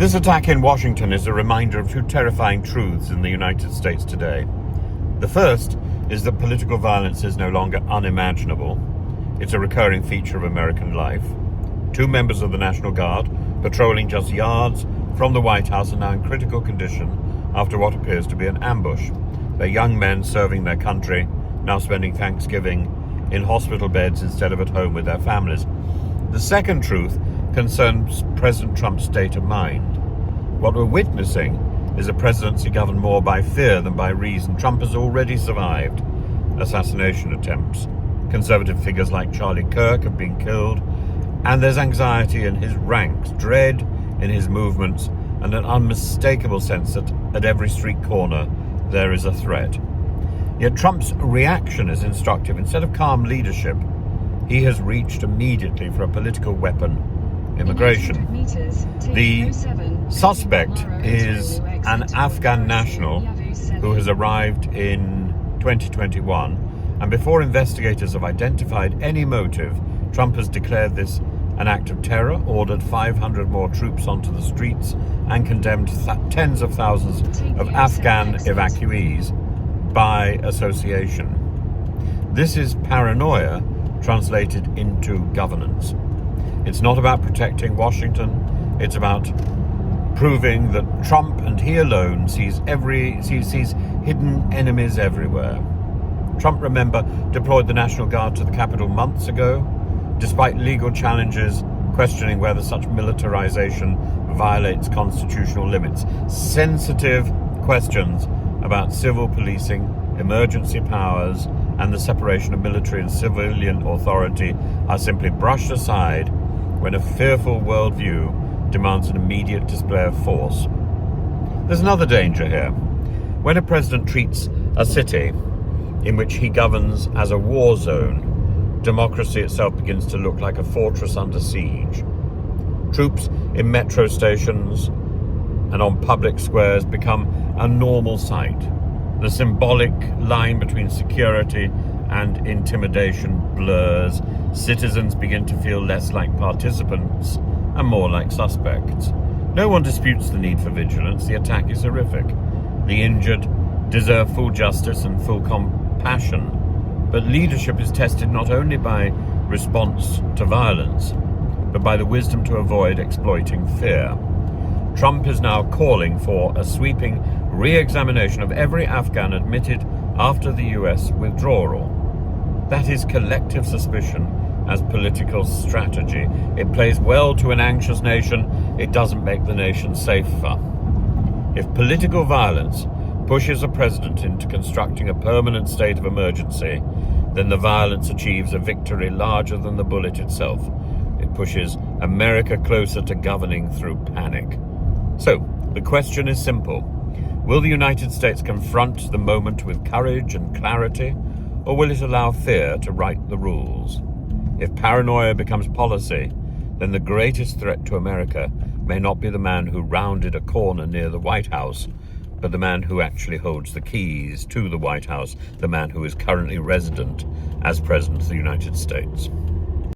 This attack in Washington is a reminder of two terrifying truths in the United States today. The first is that political violence is no longer unimaginable. It's a recurring feature of American life. Two members of the National Guard, patrolling just yards from the White House, are now in critical condition after what appears to be an ambush. They're young men serving their country, now spending Thanksgiving in hospital beds instead of at home with their families. The second truth concerns President Trump's state of mind. What we're witnessing is a presidency governed more by fear than by reason. Trump has already survived assassination attempts. Conservative figures like Charlie Kirk have been killed, and there's anxiety in his ranks, dread in his movements, and an unmistakable sense that at every street corner there is a threat. Yet Trump's reaction is instructive. Instead of calm leadership, he has reached immediately for a political weapon: immigration. The suspect is an Afghan national who has arrived in 2021, and before investigators have identified any motive, Trump has declared this an act of terror, ordered 500 more troops onto the streets, and condemned tens of thousands of Afghan evacuees by association. This is paranoia translated into governance. It's not about protecting Washington. It's about proving that Trump and he alone sees hidden enemies everywhere. Trump, remember, deployed the National Guard to the Capitol months ago, despite legal challenges questioning whether such militarization violates constitutional limits. Sensitive questions about civil policing, emergency powers, and the separation of military and civilian authority are simply brushed aside when a fearful worldview demands an immediate display of force. There's another danger here. When a president treats a city in which he governs as a war zone, democracy itself begins to look like a fortress under siege. Troops in metro stations and on public squares become a normal sight. The symbolic line between security and intimidation blurs. Citizens begin to feel less like participants and more like suspects. No one disputes the need for vigilance. The attack is horrific. The injured deserve full justice and full compassion. But leadership is tested not only by response to violence, but by the wisdom to avoid exploiting fear. Trump is now calling for a sweeping re-examination of every Afghan admitted after the US withdrawal. That is collective suspicion as political strategy. It plays well to an anxious nation. It doesn't make the nation safer. If political violence pushes a president into constructing a permanent state of emergency, then the violence achieves a victory larger than the bullet itself. It pushes America closer to governing through panic. So, the question is simple. Will the United States confront the moment with courage and clarity, or will it allow fear to write the rules? If paranoia becomes policy, then the greatest threat to America may not be the man who rounded a corner near the White House, but the man who actually holds the keys to the White House, the man who is currently resident as President of the United States.